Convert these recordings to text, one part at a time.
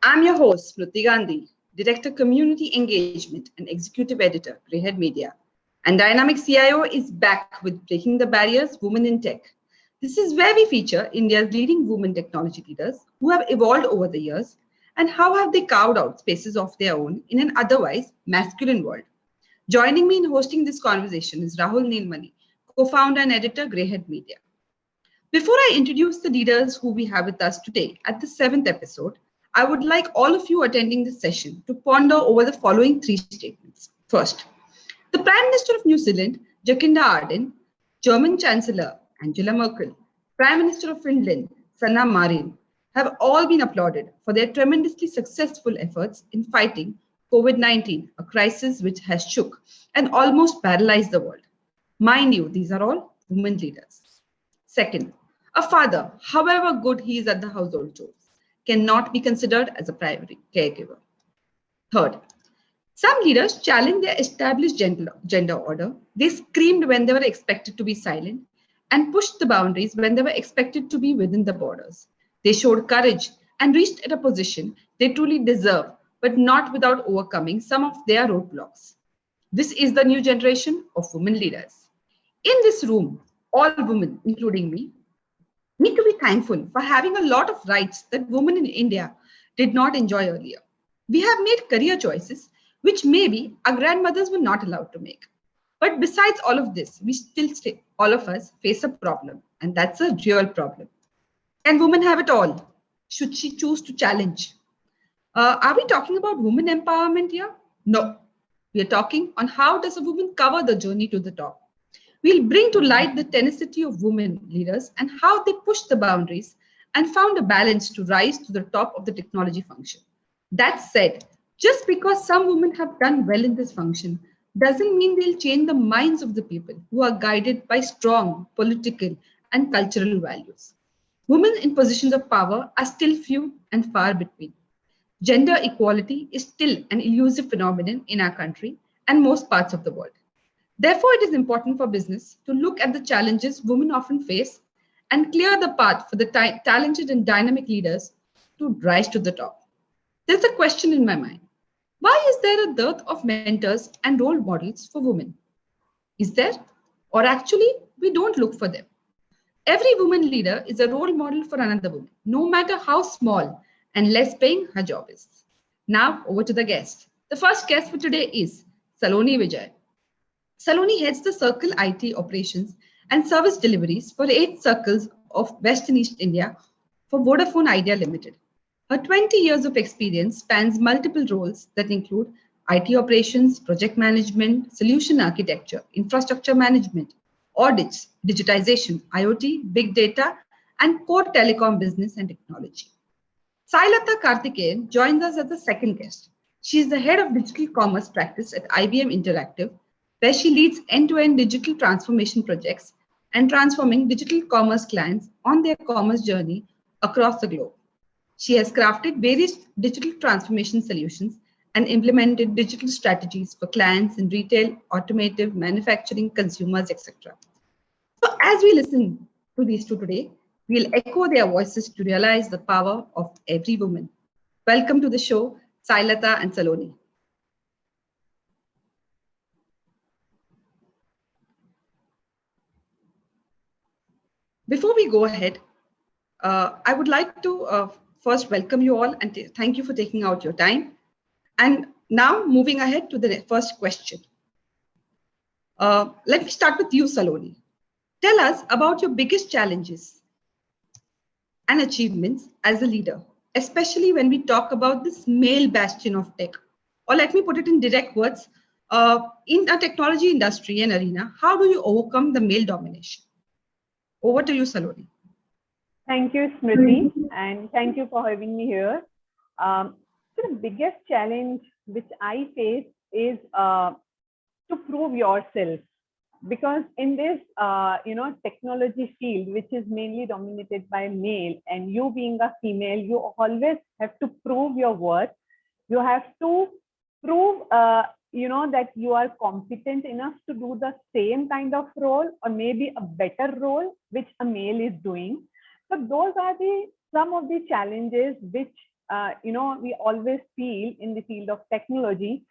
I'm your host, Smriti Gandhi, Director Community Engagement and Executive Editor, Greyhead Media. And Dynamic CIO is back with Breaking the Barriers, Women in Tech. This is where we feature India's leading women technology leaders who have evolved over the years and how have they carved out spaces of their own in an otherwise masculine world. Joining me in hosting this conversation is Rahul Nilmani, co-founder and editor, Greyhead Media. Before I introduce the leaders who we have with us today at the 7th episode, I would like all of you attending this session to ponder over the following three statements. First, the Prime Minister of New Zealand, Jacinda Ardern, German Chancellor Angela Merkel, Prime Minister of Finland, Sanna Marin, have all been applauded for their tremendously successful efforts in fighting COVID-19, a crisis which has shook and almost paralyzed the world. Mind you, these are all women leaders. Second, a father, however good he is at the household chores, cannot be considered as a primary caregiver. Third, some leaders challenged their established gender order. They screamed when they were expected to be silent and pushed the boundaries when they were expected to be within the borders. They showed courage and reached at a position they truly deserve, but not without overcoming some of their roadblocks. This is the new generation of women leaders. In this room, all women, including me, need to be thankful for having a lot of rights that women in India did not enjoy earlier. We have made career choices which maybe our grandmothers were not allowed to make. But besides all of this, we still, all of us, face a problem, and that's a real problem. Can women have it all? Should she choose to challenge? Are we talking about women empowerment here? No. We are talking on how does a woman cover the journey to the top. We'll bring to light the tenacity of women leaders and how they pushed the boundaries and found a balance to rise to the top of the technology function. That said, just because some women have done well in this function doesn't mean they'll change the minds of the people who are guided by strong political and cultural values. Women in positions of power are still few and far between. Gender equality is still an elusive phenomenon in our country and most parts of the world. Therefore, it is important for business to look at the challenges women often face and clear the path for the talented and dynamic leaders to rise to the top. There's a question in my mind. Why is there a dearth of mentors and role models for women? Is there? Or actually, we don't look for them. Every woman leader is a role model for another woman, no matter how small and less paying her job is. Now, over to the guest. The first guest for today is Saloni Vijay. Saloni heads the Circle IT operations and service deliveries for 8 circles of West and East India for Vodafone Idea Limited. Her 20 years of experience spans multiple roles that include IT operations, project management, solution architecture, infrastructure management, audits, digitization, IoT, big data, and core telecom business and technology. Sailata Karthikeyan joins us as the second guest. She is the head of digital commerce practice at IBM Interactive, where she leads end-to-end digital transformation projects and transforming digital commerce clients on their commerce journey across the globe. She has crafted various digital transformation solutions and implemented digital strategies for clients in retail, automotive, manufacturing, consumers, etc. So as we listen to these two today, we'll echo their voices to realize the power of every woman. Welcome to the show, Sailata and Saloni. Before we go ahead, I would like to first welcome you all and thank you for taking out your time. And now moving ahead to the first question. Let me start with you, Saloni. Tell us about your biggest challenges and achievements as a leader, especially when we talk about this male bastion of tech. Or let me put it in direct words, in a technology industry and arena, how do you overcome the male domination? Over to you, Saloni. Thank you, Smriti, and thank you for having me here. So the biggest challenge which I face is to prove yourself, because in this technology field, which is mainly dominated by male, and you being a female, you always have to prove your worth. You have to prove that you are competent enough to do the same kind of role or maybe a better role which a male is doing. So those are some of the challenges which we always feel in the field of technology.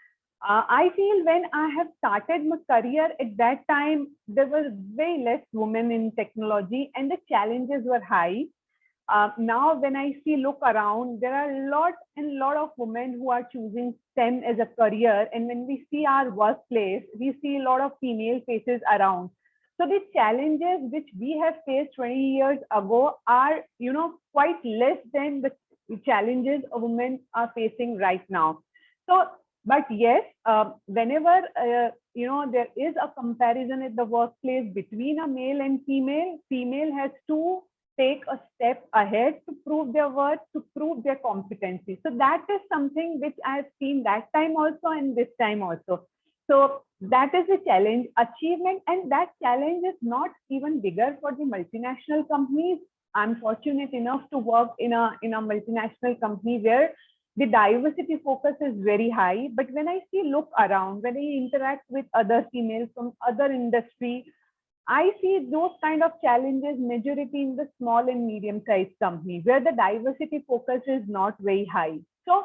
I feel when I have started my career at that time, there were way less women in technology and the challenges were high. Now, when I look around, there are a lot of women who are choosing STEM as a career. And when we see our workplace, we see a lot of female faces around. So the challenges which we have faced 20 years ago are, quite less than the challenges a women are facing right now. So, but yes, whenever, there is a comparison at the workplace between a male and female has to take a step ahead to prove their worth, to prove their competency. So that is something which I have seen that time also and this time also. So that is the challenge, achievement, and that challenge is not even bigger for the multinational companies. I'm fortunate enough to work in a multinational company where the diversity focus is very high. But when I look around, when I interact with other females from other industry, I see those kind of challenges majority in the small and medium-sized companies where the diversity focus is not very high. So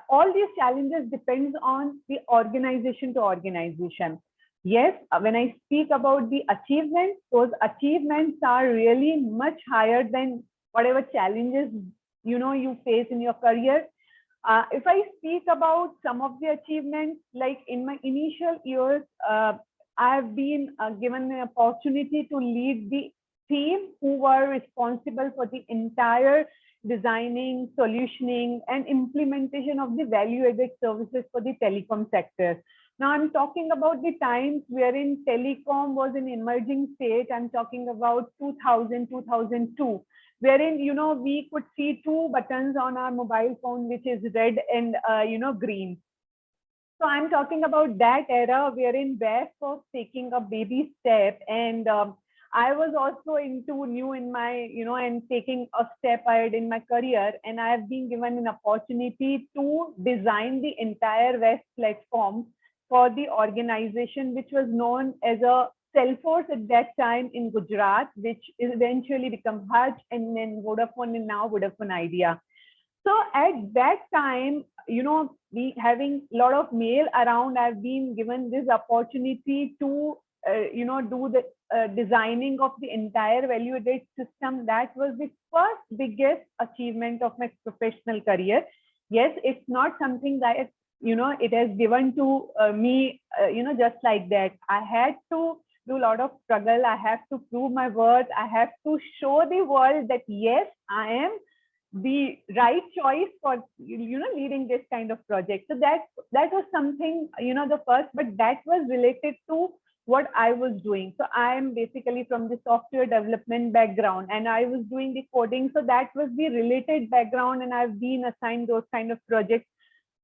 all these challenges depends on the organization to organization. Yes, when I speak about the achievements, those achievements are really much higher than whatever challenges you face in your career. If I speak about some of the achievements, like in my initial years, I have been given an opportunity to lead the team who were responsible for the entire designing, solutioning, and implementation of the value-added services for the telecom sector. Now, I'm talking about the times wherein telecom was an emerging state. I'm talking about 2000, 2002, wherein, we could see two buttons on our mobile phone, which is red and, green. So I'm talking about that era wherein WAF was taking a baby step, and I was also new in my, and taking a step ahead in my career. And I have been given an opportunity to design the entire WAF platform for the organization, which was known as a Salesforce at that time in Gujarat, which eventually became Hutch, and then Vodafone, and now Vodafone Idea. So at that time, we having a lot of male around, I've been given this opportunity to, do the designing of the entire value-added system. That was the first biggest achievement of my professional career. Yes, it's not something that, it has given to me, just like that. I had to do a lot of struggle. I have to prove my worth. I have to show the world that, yes, I am the right choice for leading this kind of project. So that was something, the first, but that was related to what I was doing. So I am basically from the software development background, and I was doing the coding. So that was the related background, and I've been assigned those kind of projects.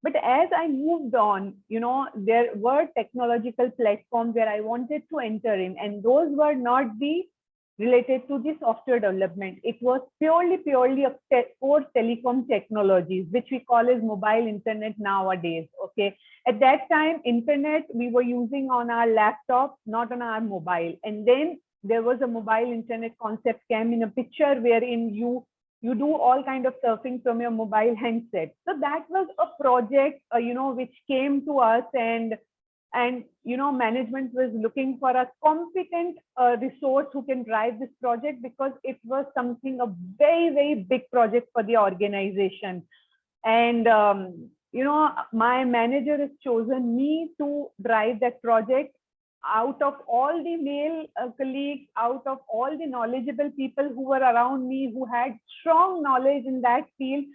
But as I moved on, there were technological platforms where I wanted to enter in, and those were not the related to the software development. It was purely a core telecom technologies, which we call as mobile internet nowadays. Okay. At that time, internet we were using on our laptop, not on our mobile. And then there was a mobile internet concept came in a picture wherein you do all kind of surfing from your mobile handset. So that was a project, which came to us, and management was looking for a competent resource who can drive this project, because it was something a very, very big project for the organization. And, my manager has chosen me to drive that project. Out of all the male colleagues, out of all the knowledgeable people who were around me, who had strong knowledge in that field,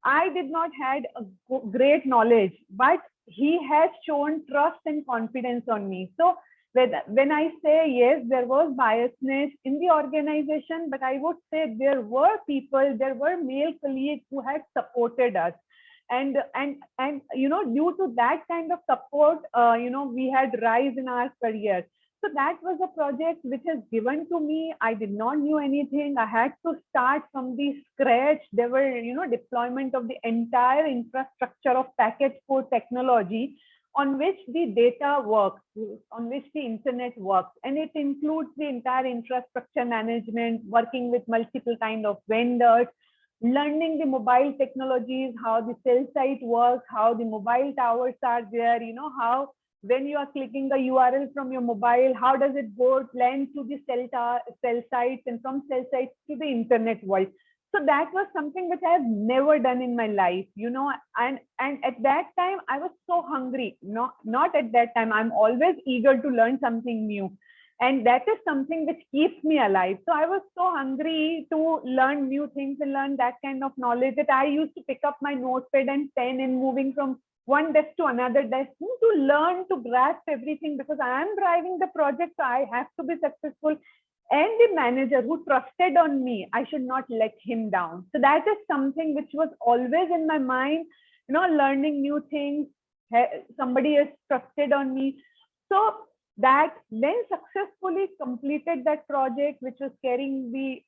I did not had a great knowledge, but he has shown trust and confidence on me. So when I say yes, there was biasness in the organization, but I would say there were male colleagues who had supported us. And due to that kind of support, we had rise in our career. So that was a project which is given to me. I did not know anything. I had to start from the scratch. There were, deployment of the entire infrastructure of packet core technology on which the data works, on which the internet works. And it includes the entire infrastructure management, working with multiple kind of vendors, learning the mobile technologies, how the cell site works, how the mobile towers are there, how when you are clicking the URL from your mobile, how does it go land to the cell sites, and from cell sites to the internet world. So that was something which I have never done in my life, and at that time I was so hungry. Not at that time. I'm always eager to learn something new. And that is something which keeps me alive. So I was so hungry to learn new things and learn that kind of knowledge that I used to pick up my notepad and pen and moving from one desk to another desk to learn, to grasp everything, because I am driving the project, so I have to be successful. And the manager who trusted on me, I should not let him down. So that is something which was always in my mind, learning new things. Somebody has trusted on me. So that then successfully completed that project, which was carrying the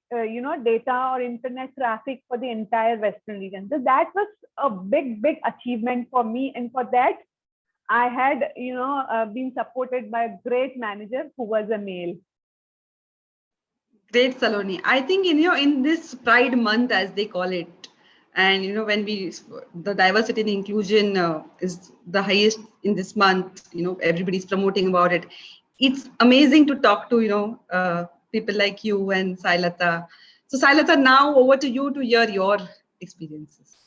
data or internet traffic for the entire Western region. So that was a big achievement for me, and for that I had been supported by a great manager who was a male. Great, Saloni. I think in this Pride Month, as they call it, and when the diversity and inclusion is the highest in this month, everybody's promoting about it. It's amazing to talk to people like you and Sailata. So Sailata, now over to you to hear your experiences.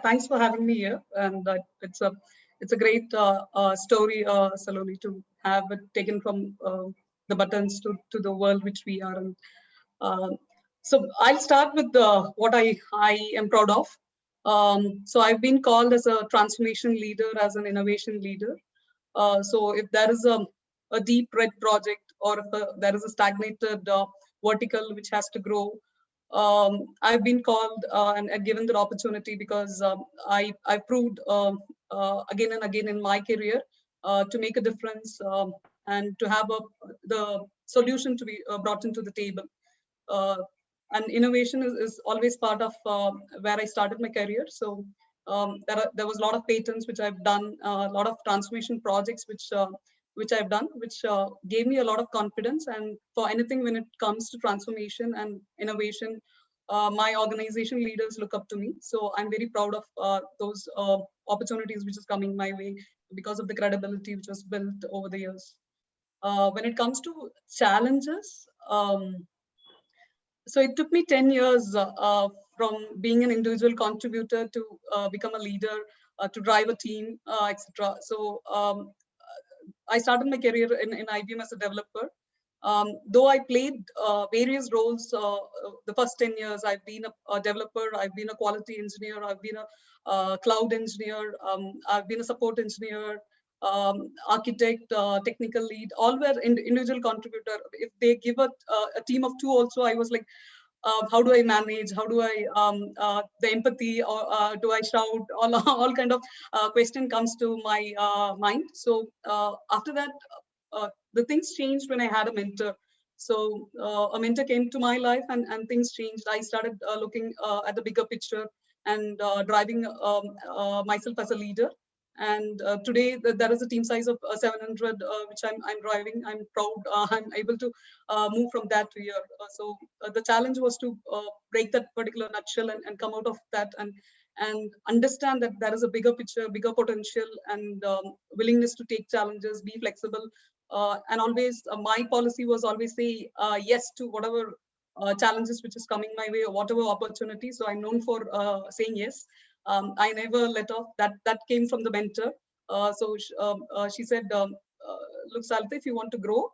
Thanks for having me here, and it's a great story, Saloni, to have it taken from the buttons to the world which we are in. So I'll start with what I am proud of. So I've been called as a transformation leader, as an innovation leader. So if there is a deep red project, or if there is a stagnated vertical which has to grow, I've been called and given the opportunity, because I proved again and again in my career to make a difference, and to have the solution to be brought into the table. And innovation is always part of where I started my career. So there was a lot of patents which I've done, a lot of transformation projects which I've done, which gave me a lot of confidence. And for anything when it comes to transformation and innovation, my organization leaders look up to me. So I'm very proud of those opportunities which is coming my way because of the credibility which was built over the years. When it comes to challenges, so it took me 10 years from being an individual contributor to become a leader, to drive a team, etc. So I started my career in IBM as a developer. Though I played various roles, the first 10 years, I've been a developer, I've been a quality engineer, I've been a cloud engineer, I've been a support engineer, architect, technical lead, all were individual contributor. If they give a team of 2 also, I was like, how do I manage? How do I the empathy, or do I shout? All kind of question comes to my mind. So after that, the things changed when I had a mentor. So a mentor came to my life, and things changed. I started looking at the bigger picture and driving myself as a leader. And today there is a team size of 700, which I'm driving. I'm proud. I'm able to move from that to here. So the challenge was to break that particular nutshell and come out of that, and understand that there is a bigger picture, bigger potential, and willingness to take challenges, be flexible. And always my policy was always say yes to whatever challenges which is coming my way, or whatever opportunity. So I'm known for saying yes. I never let off. That came from the mentor. So she said, look, Sailata, if you want to grow,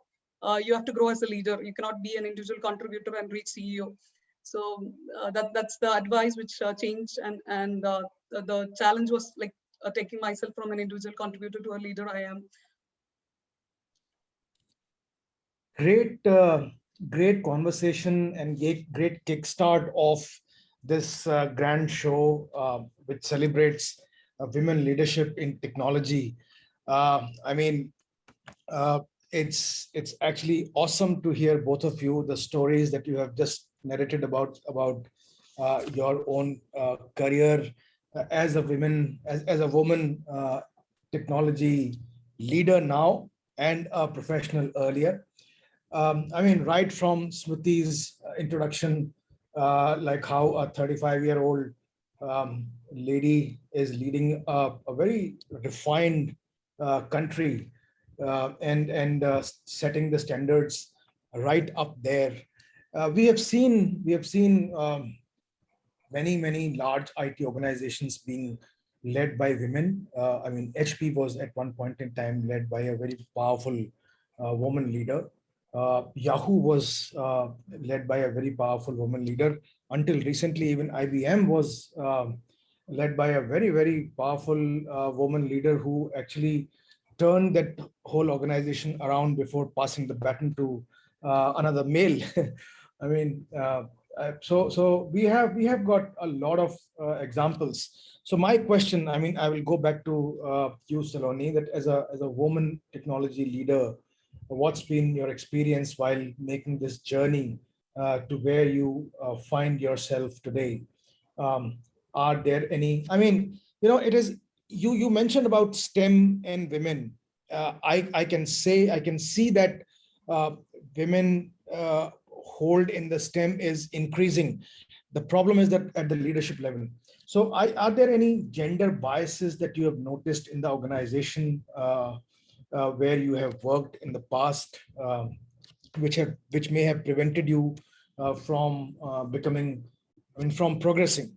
you have to grow as a leader. You cannot be an individual contributor and reach CEO. So that's the advice which changed, and the challenge was like taking myself from an individual contributor to a leader I am. Great conversation and great kickstart of this grand show, which celebrates women leadership in technology. I mean, it's actually awesome to hear both of you, the stories that you have just narrated about your own career as a woman, as a woman technology leader now, and a professional earlier. I mean, right from Smriti's introduction, like how a 35-year-old lady is leading a very refined country and setting the standards right up there. We have seen many large IT organizations being led by women. I mean, HP was at one point in time led by a very powerful woman leader. Yahoo was led by a very powerful woman leader. Until recently, even IBM was led by a very powerful woman leader who actually turned that whole organization around before passing the baton to another male. I mean, so we have got a lot of examples. So my question, I mean, I will go back to you, Saloni, that as a woman technology leader, what's been your experience while making this journey to where you find yourself today? Um, are there any? I mean, it is you mentioned about STEM and women. I can see that women hold in the STEM is increasing. The problem is that at the leadership level. So are there any gender biases that you have noticed in the organization where you have worked in the past, which may have prevented you from becoming, I mean, from progressing?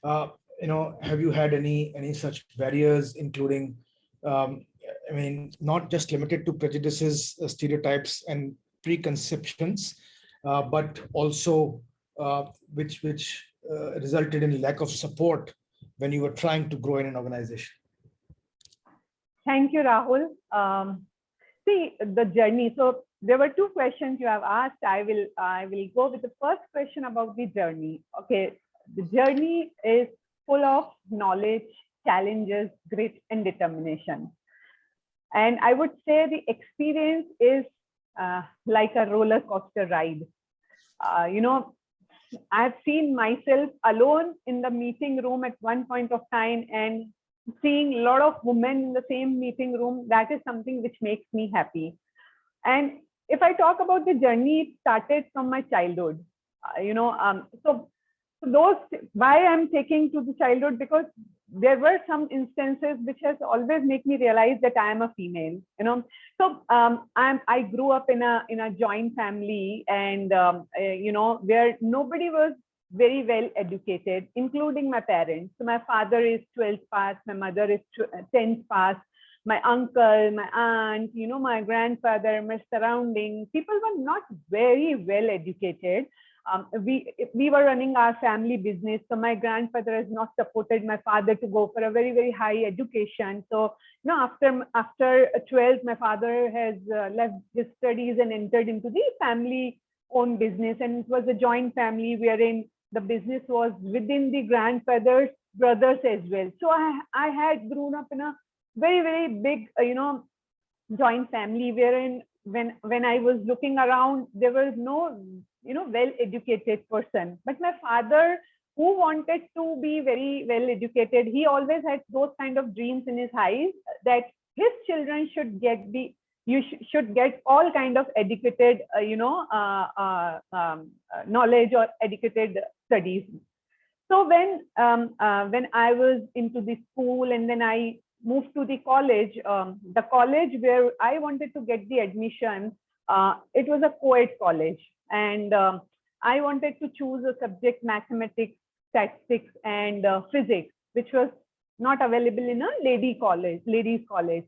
Uh, have you had any such barriers, including, I mean, not just limited to prejudices, stereotypes, and preconceptions, but also which resulted in lack of support when you were trying to grow in an organization? Thank you, Rahul. See the journey. So there were two questions you have asked. I will go with the first question about the journey. Okay, the journey is full of knowledge, challenges, grit, and determination. And I would say the experience is like a roller coaster ride. I've seen myself alone in the meeting room at one point of time and seeing a lot of women in the same meeting room. That is something which makes me happy. And if I talk about the journey, it started from my childhood. So those, why I'm taking to the childhood, because there were some instances which has always made me realize that I am a female. So I grew up in a joint family, and where nobody was very well educated, including my parents. So my father is 12th pass, my mother is 10th pass, my uncle, my aunt, my grandfather, my surrounding people were not very well educated. We were running our family business, so my grandfather has not supported my father to go for a very high education. So after 12, my father has left his studies and entered into the family owned business, and it was a joint family wherein the business was within the grandfather's brothers as well. So I had grown up in a very big joint family, wherein when I was looking around, there was no well-educated person. But my father, who wanted to be very well-educated, he always had those kind of dreams in his eyes that his children should should get all kind of educated, knowledge or educated studies. So when I was into the school and then I moved to the college where I wanted to get the admission, it was a co-ed college, and I wanted to choose a subject mathematics, statistics, and physics, which was not available in a ladies college.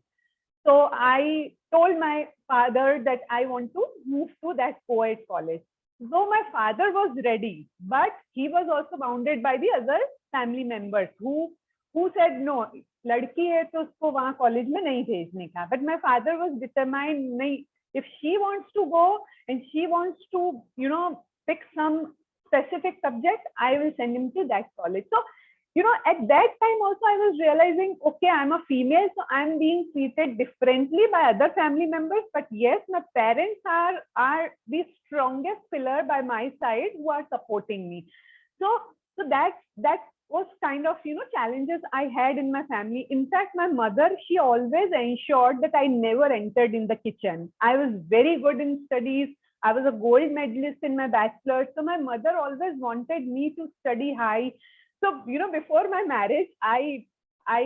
So I told my father that I want to move to that co-ed college. So my father was ready, but he was also bounded by the other family members who said no, लड़की है तो उसको वहाँ college में नहीं भेजने का. But my father was determined, नहीं, if she wants to go and she wants to pick some specific subject, I will send him to that college. So at that time also I was realizing, okay, I'm a female, so I'm being treated differently by other family members. But yes, my parents are the strongest pillar by my side who are supporting me. So that was kind of challenges I had in my family. In fact, my mother, she always ensured that I never entered in the kitchen. I was very good in studies. I was a gold medalist in my bachelor's. So my mother always wanted me to study high. So, before my marriage, I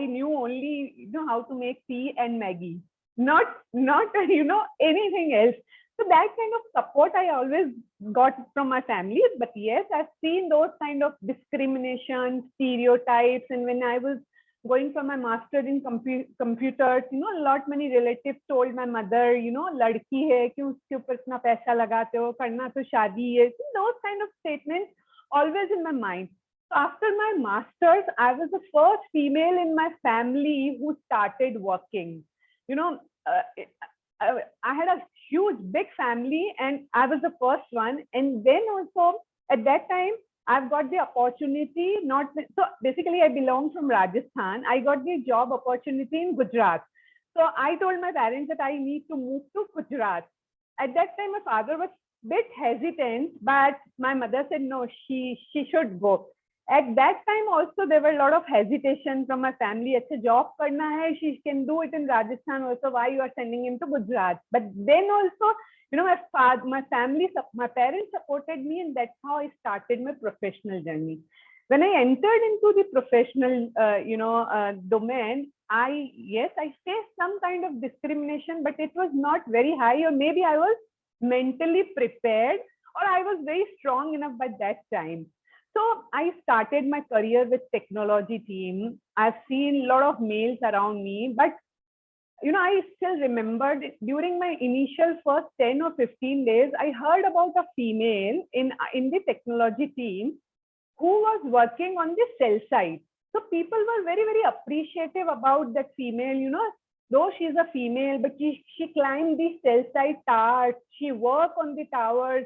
knew only, how to make tea and Maggie, not, anything else. So that kind of support I always got from my family. But yes, I've seen those kind of discrimination, stereotypes. And when I was going for my master in computers, a lot many relatives told my mother, ladki hai, kyun uske upar itna paisa lagate ho, karna to shaadi hai. Those kind of statements always in my mind. So after my master's, I was the first female in my family who started working. I had a huge, big family, and I was the first one. And then also at that time, I've got the opportunity. Not so basically, I belong from Rajasthan. I got the job opportunity in Gujarat. So I told my parents that I need to move to Gujarat. At that time, my father was a bit hesitant, but my mother said no, she should go. At that time also, there were a lot of hesitation from my family. Acha job karna hai, she can do it in Rajasthan also. Why you are sending him to Gujarat? But then also, my family, my parents supported me, and that's how I started my professional journey. When I entered into the professional, domain, I faced some kind of discrimination, but it was not very high, or maybe I was mentally prepared, or I was very strong enough by that time. So I started my career with technology team. I've seen a lot of males around me, but I still remembered during my initial first 10 or 15 days, I heard about a female in the technology team who was working on the cell site. So people were very, very appreciative about that female, though she's a female, but she climbed the cell site towers, she worked on the towers,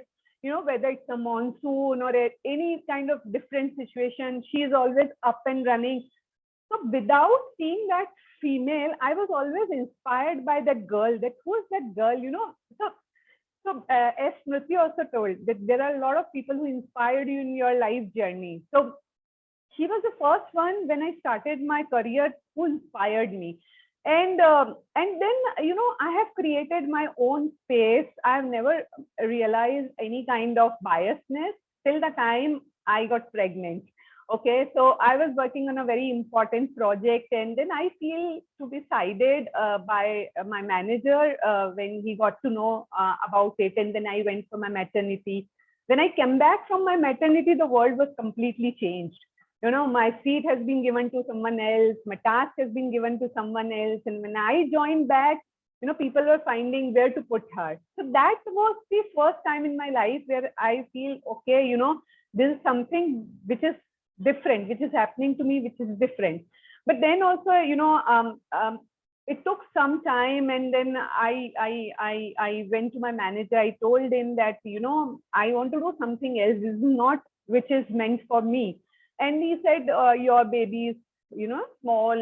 whether it's a monsoon or any kind of different situation, she is always up and running. So without seeing that female, I was always inspired by that girl, that who is that girl, So as Smriti also told, that there are a lot of people who inspired you in your life journey. So she was the first one when I started my career who inspired me. And then, I have created my own space. I have never realized any kind of biasness till the time I got pregnant. Okay, so I was working on a very important project, and then I feel to be sided by my manager when he got to know about it. And then I went for my maternity. When I came back from my maternity, the world was completely changed. My seat has been given to someone else, my task has been given to someone else. And when I joined back, people were finding where to put her. So that was the first time in my life where I feel, okay, this is something which is different, which is happening to me, which is different. But then also, it took some time, and then I went to my manager. I told him that, I want to do something else. This is not which is meant for me. And he said, your baby is, small.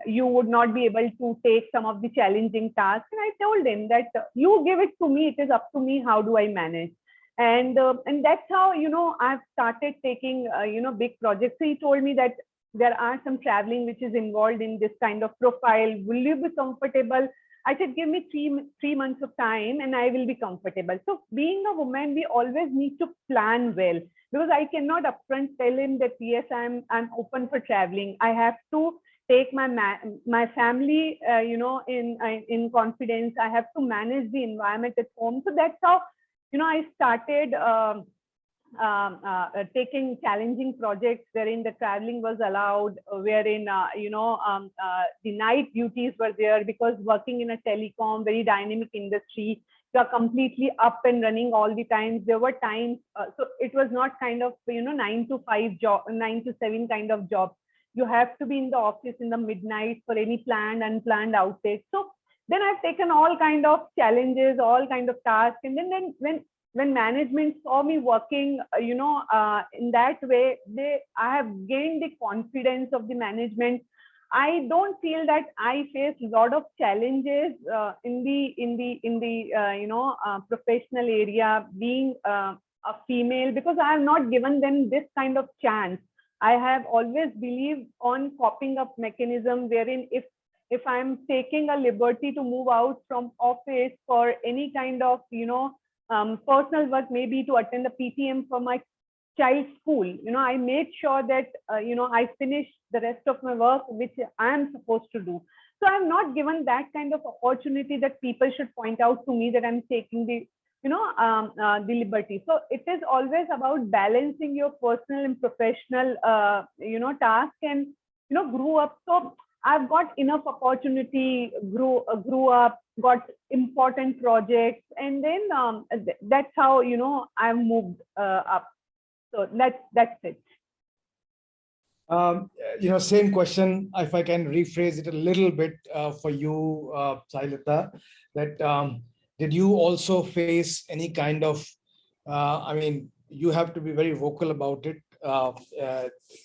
You would not be able to take some of the challenging tasks. And I told him that you give it to me. It is up to me. How do I manage? And that's how, I've started taking, big projects. So he told me that there are some traveling which is involved in this kind of profile. Will you be comfortable? I said, give me three months of time and I will be comfortable. So being a woman, we always need to plan well, because I cannot upfront tell him that, yes, I'm open for traveling. I have to take my family, in confidence. I have to manage the environment at home. So that's how, I started taking challenging projects wherein the traveling was allowed, wherein, the night duties were there, because working in a telecom, very dynamic industry, you are completely up and running all the time. There were times, so it was not kind of, 9 to 5 job, 9 to 7 kind of job. You have to be in the office in the midnight for any planned, unplanned outage. So then I've taken all kind of challenges, all kind of tasks. And then when management saw me working, in that way, I have gained the confidence of the management. I don't feel that I face a lot of challenges in the professional area, being a female, because I have not given them this kind of chance. I have always believed on coping up mechanism, wherein if I'm taking a liberty to move out from office for any kind of, personal work, maybe to attend the PTM for my child's school. I made sure that I finish the rest of my work which I am supposed to do. So I'm not given that kind of opportunity that people should point out to me that I'm taking the the liberty. So it is always about balancing your personal and professional task, and grew up. So I've got enough opportunity, grew up, got important projects, and then that's how I've moved up. So that's it. Same question. If I can rephrase it a little bit for you, Sailita, that did you also face any kind of, you have to be very vocal about it,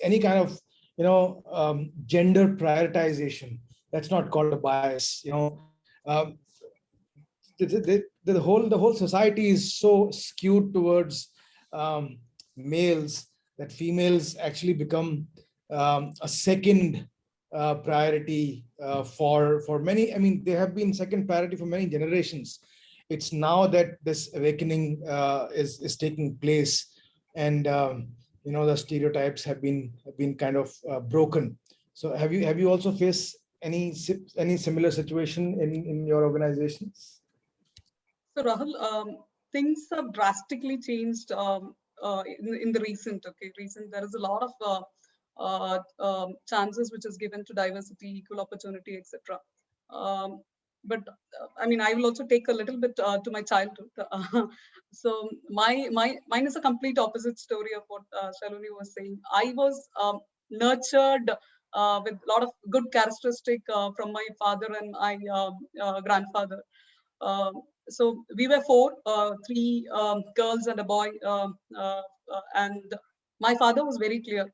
any kind of, gender prioritization? That's not called a bias. Um, the whole society is so skewed towards males that females actually become a second priority for many. I mean, they have been second priority for many generations. It's now that this awakening is taking place, and the stereotypes have been kind of broken. So have you also faced any similar situation in your organizations? So Rahul, things have drastically changed in the recent. There is a lot of chances which is given to diversity, equal opportunity, etc. But I will also take a little bit to my childhood. So mine is a complete opposite story of what Shalini was saying. I was nurtured with a lot of good characteristic from my father and my grandfather. So we were four, three girls and a boy, and my father was very clear.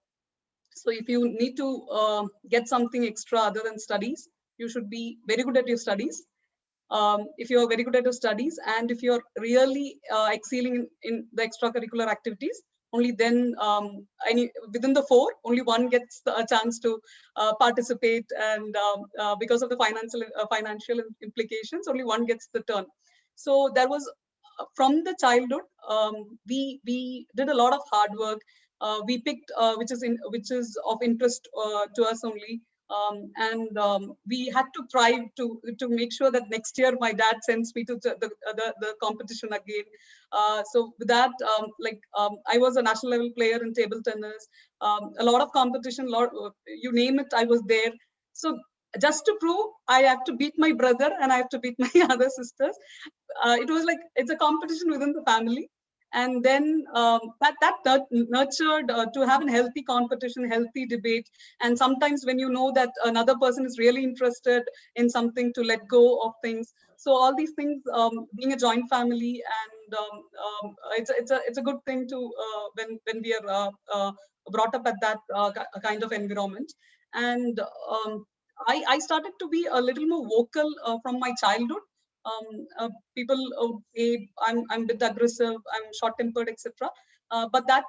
So if you need to get something extra other than studies, you should be very good at your studies. If you're very good at your studies, and if you're really excelling in the extracurricular activities, only then within the four, only one gets a chance to participate, and because of the financial implications, only one gets the turn. So there was, from the childhood, we did a lot of hard work. We picked which is of interest to us only. We had to thrive to make sure that next year my dad sends me to the competition again. So with that, I was a national level player in table tennis. A lot of competition, you name it, I was there. So just to prove, I have to beat my brother and I have to beat my other sisters. It was like it's a competition within the family. And then that nurtured to have a healthy competition, healthy debate. And sometimes when you know that another person is really interested in something, to let go of things. So all these things, being a joint family, and it's a good thing to when we are brought up at that kind of environment. And I started to be a little more vocal from my childhood. People would say I'm a bit aggressive, I'm short-tempered, etc. But that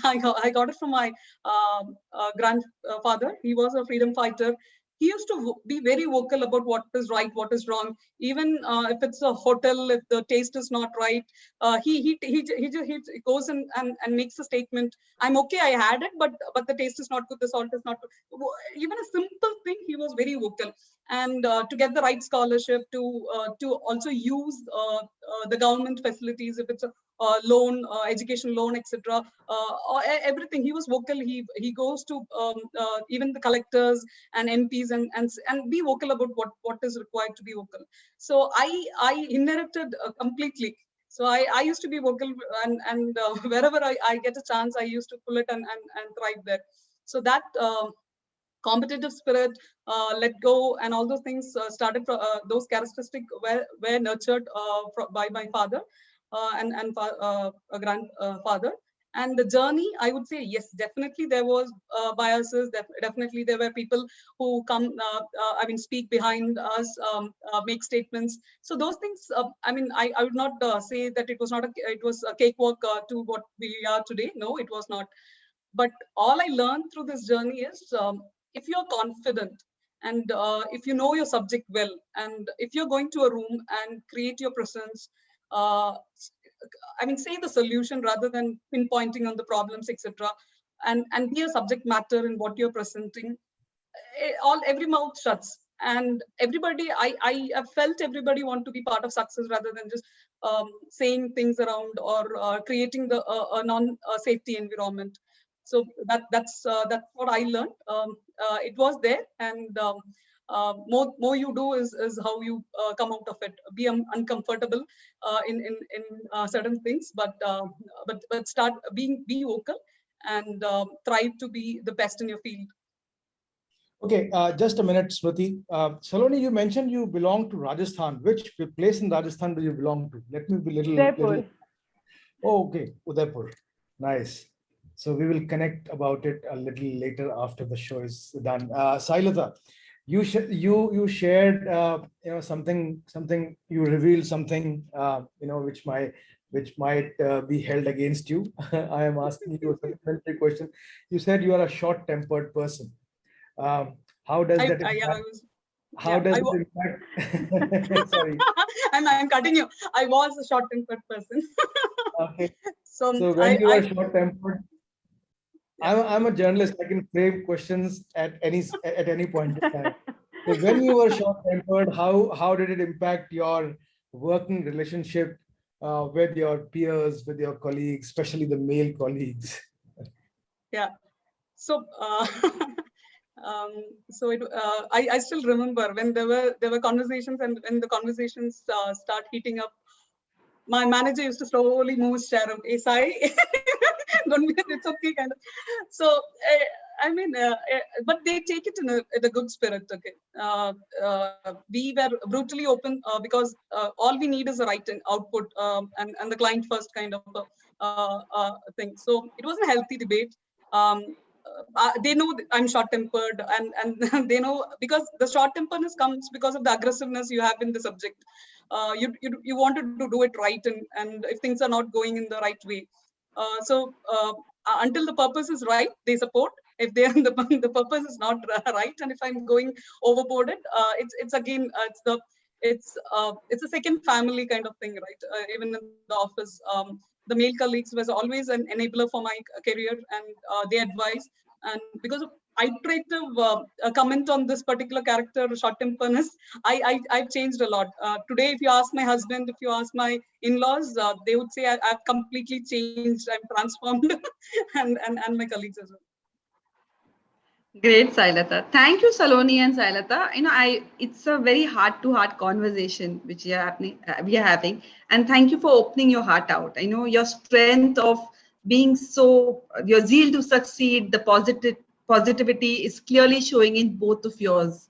I got it from my grandfather. He was a freedom fighter. He used to be very vocal about what is right, what is wrong. Even if it's a hotel, if the taste is not right, he goes and makes a statement. I'm okay, I had it, but the taste is not good, the salt is not good. Even a simple thing, he was very vocal. And to get the right scholarship, to also use the government facilities, if it's a loan, education loan, etc. Everything, he was vocal. He goes to even the collectors and MPs and be vocal about what is required to be vocal. So I inherited completely. So I used to be vocal, and wherever I get a chance, I used to pull it and thrive there. So that competitive spirit, let go, and all those things started from those characteristics were nurtured by my father and a grandfather. And the journey, I would say, yes, definitely there was biases. Definitely there were people who come, speak behind us, make statements. So those things, I would not say that it was a cakewalk to what we are today. No, it was not. But all I learned through this journey is, if you're confident, and if you know your subject well, and if you're going to a room and create your presence, I mean, say the solution rather than pinpointing on the problems, etc. And be a subject matter in what you're presenting. Every mouth shuts, and everybody, I have felt everybody want to be part of success rather than just saying things around or creating a non-safety environment. So that's what I learned. It was there, and more you do is how you come out of it. Be uncomfortable in certain things, but start be vocal and try to be the best in your field. Okay, just a minute, Smriti. Saloni, you mentioned you belong to Rajasthan. Which place in Rajasthan do you belong to? Let me be little. Oh, okay, Udaipur. Nice. So we will connect about it a little later after the show is done. Sailata, you shared something you revealed something which might be held against you. I am asking you a supplementary question. You said you are a short-tempered person. How does that impact? How does it impact? Sorry. I'm cutting you. I was a short-tempered person. Okay. So when you are short-tempered, I'm a journalist. I can frame questions at any point in time. So when you were short-tempered, how did it impact your working relationship with your peers, with your colleagues, especially the male colleagues? Yeah. So I still remember when there were conversations, and when the conversations start heating up, my manager used to slowly move his chair. Hey, Sai, don't be, it's okay, kind of. So but they take it in a good spirit. Okay, we were brutally open because all we need is the right output and the client first kind of thing. So it was a healthy debate. They know I'm short-tempered, and they know, because the short-temperedness comes because of the aggressiveness you have in the subject. You wanted to do it right, and if things are not going in the right way, until the purpose is right, they support. If they the purpose is not right, and if I'm going overboarded, it's again it's a second family kind of thing, right? Even in the office, the male colleagues was always an enabler for my career, and they advise. And because of iterative comment on this particular character, short-temperness, I've changed a lot. Today, if you ask my husband, if you ask my in-laws, they would say I've completely changed, I'm transformed, and my colleagues as well. Great, Sailata. Thank you, Saloni and Sailata. It's a very heart-to-heart conversation which we are having, and thank you for opening your heart out. I know your strength of being your zeal to succeed, the positivity is clearly showing in both of yours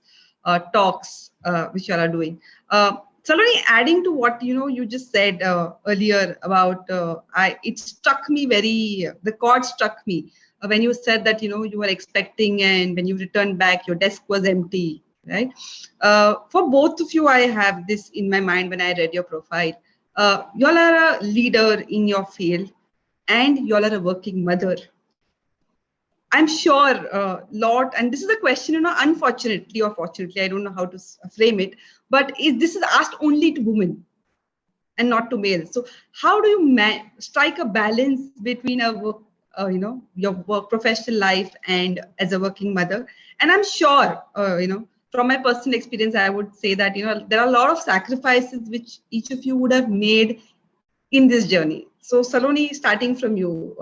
talks which you are doing. Saloni, adding to what you just said earlier about, it struck me the chord struck me when you said that you were expecting, and when you returned back your desk was empty, right? For both of you, I have this in my mind when I read your profile. You all are a leader in your field, and you all are a working mother. I'm sure lot, and this is a question, unfortunately or fortunately, I don't know how to frame it, but this is asked only to women and not to males. So how do you strike a balance between your work professional life and as a working mother? And I'm sure, from my personal experience, I would say that, there are a lot of sacrifices which each of you would have made in this journey. So Saloni, starting from you,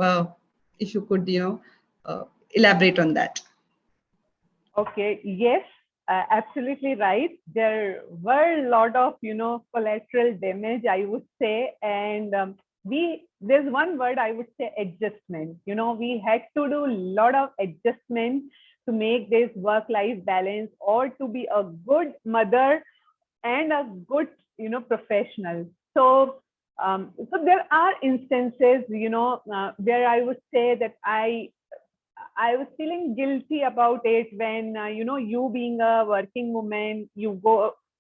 if you could, elaborate on that. Okay, yes, absolutely right. There were a lot of, collateral damage, I would say. And there's one word I would say: adjustment. We had to do a lot of adjustment to make this work-life balance, or to be a good mother and a good, professional. So there are instances, where I would say that I was feeling guilty about it when, you being a working woman, you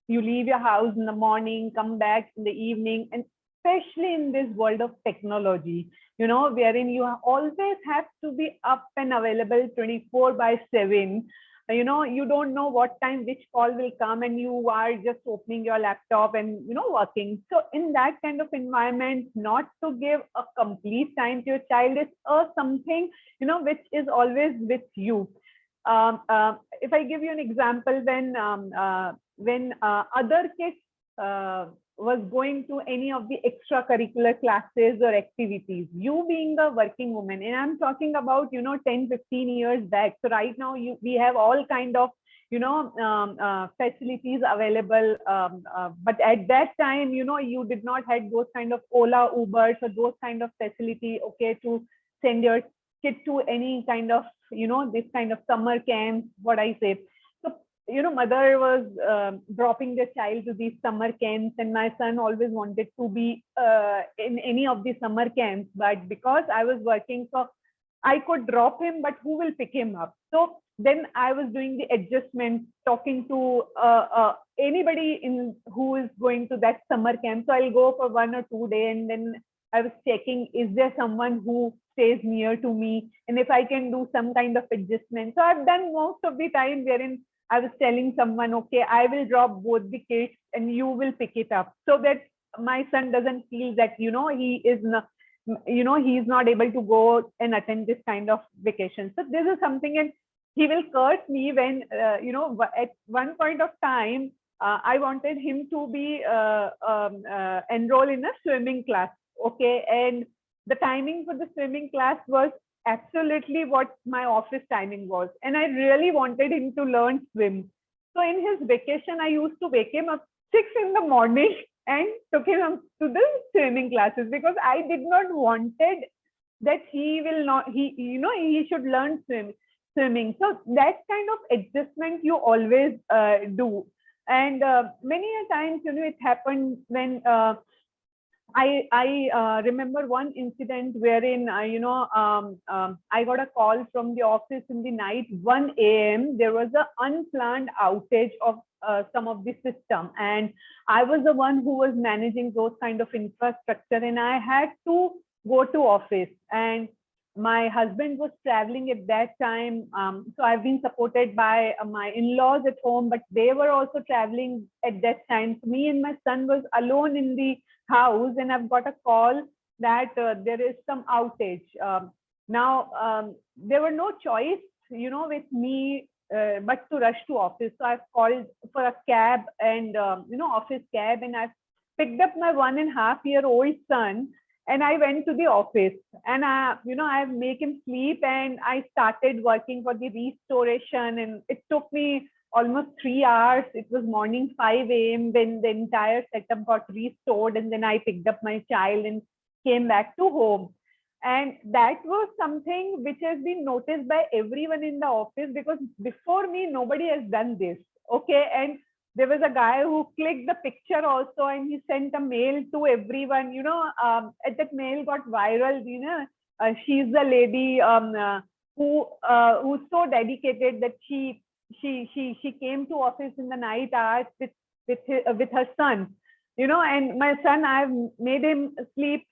leave your house in the morning, come back in the evening, and especially in this world of technology, wherein you always have to be up and available 24/7. you don't know what time which call will come, and you are just opening your laptop and working. So in that kind of environment, not to give a complete time to your child is something which is always with you. If I give you an example, when other kids was going to any of the extracurricular classes or activities, you being a working woman, and I'm talking about 10-15 years back. So right now we have all kind of facilities available, but at that time you did not had those kind of Ola, Ubers, or those kind of facility, okay, to send your kid to any kind of this kind of summer camp, what I say. So mother was dropping their child to these summer camps, and my son always wanted to be in any of the summer camps, but because I was working, so I could drop him, but who will pick him up? So then I was doing the adjustment, talking to anybody who is going to that summer camp. So I'll go for 1 or 2 days, and then I was checking, is there someone who stays near to me, and if I can do some kind of adjustment. So I've done most of the time wherein I was telling someone, okay, I will drop both the kids and you will pick it up, so that my son doesn't feel that he is not, he is not able to go and attend this kind of vacation. So this is something, and he will curse me when at one point of time I wanted him to be enroll in a swimming class, okay, and the timing for the swimming class was absolutely what my office timing was, and I really wanted him to learn swim. So in his vacation, I used to wake him up 6 in the morning and took him up to the swimming classes, because I did not wanted that he will not, he should learn swimming. So that kind of adjustment you always do. And many a times, it happened when I remember one incident wherein I got a call from the office in the night, 1 a.m. There was an unplanned outage of some of the system, and I was the one who was managing those kind of infrastructure, and I had to go to office, and my husband was traveling at that time. So I've been supported by my in-laws at home, but they were also traveling at that time. So me and my son was alone in the house, and I've got a call that there is some outage. Now there were no choice, with me, but to rush to office. So I've called for a cab, and office cab, and I've picked up my 1.5-year-old son, and I went to the office, and I make him sleep, and I started working for the restoration, and it took me almost 3 hours. It was morning 5 a.m. when the entire setup got restored, and then I picked up my child and came back to home. And that was something which has been noticed by everyone in the office, because before me, nobody has done this. Okay. And there was a guy who clicked the picture also, and he sent a mail to everyone, and that mail got viral. She's the lady who's so dedicated that she came to office in the night hours with her son, and my son, I've made him sleep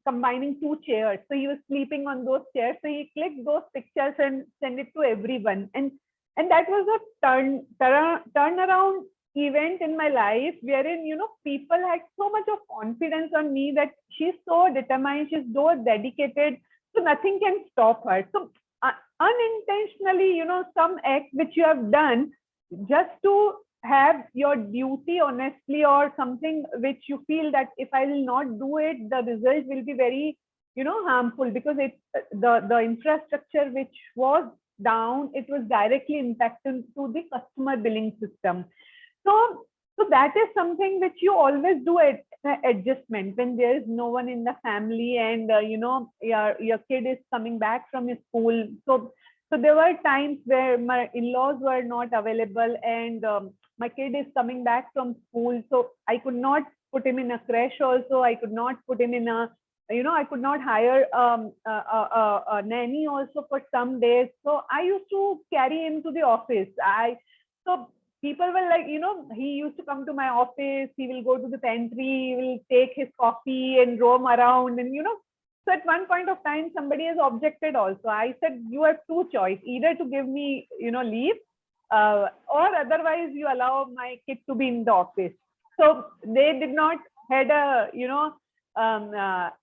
combining 2 chairs. So he was sleeping on those chairs. So he clicked those pictures and sent it to everyone. And that was a turnaround event in my life, wherein, people had so much of confidence on me that she's so determined, she's so dedicated, so nothing can stop her. So unintentionally, some act which you have done just to have your duty honestly, or something which you feel that if I will not do it, the result will be very, harmful, because the infrastructure which was down, it was directly impacted to the customer billing system. So that is something which you always do at adjustment when there is no one in the family, and your kid is coming back from his school. So there were times where my in-laws were not available, and my kid is coming back from school. So I could not put him in a creche also. I could not put him in a, I could not hire a nanny also for some days. So I used to carry him to the office. So people were like, he used to come to my office, he will go to the pantry, he will take his coffee and roam around, and so at one point of time, somebody has objected also. I said, you have 2 choices, either to give me, leave, or otherwise you allow my kid to be in the office. So they did not had a,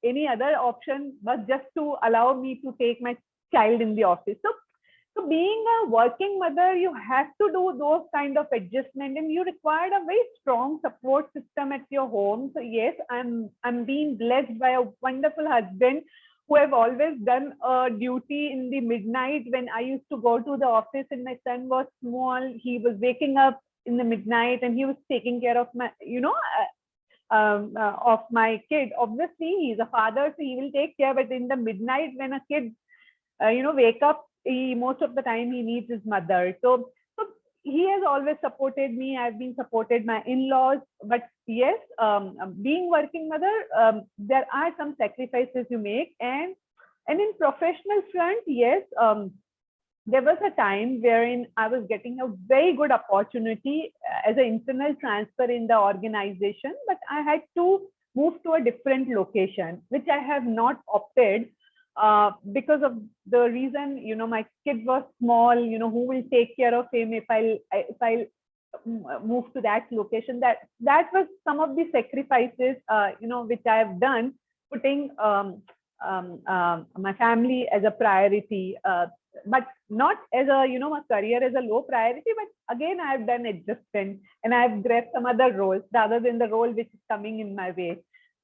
any other option but just to allow me to take my child in the office. So being a working mother, you have to do those kind of adjustment, and you require a very strong support system at your home. So yes, I'm being blessed by a wonderful husband who have always done a duty in the midnight when I used to go to the office and my son was small. He was waking up in the midnight and he was taking care of my, of my kid. Obviously, he's a father, so he will take care. But in the midnight, when a kid, wake up, most of the time he needs his mother. So he has always supported me. I've been supported my in-laws. But yes, being working mother, there are some sacrifices you make, and in professional front, yes. There was a time wherein I was getting a very good opportunity as an internal transfer in the organization, but I had to move to a different location, which I have not opted because of the reason, my kid was small, who will take care of him if I'll move to that location. That was some of the sacrifices, which I have done, putting my family as a priority. But not as a, my career as a low priority, but again, I have done adjustment and I have grabbed some other roles rather than the role which is coming in my way.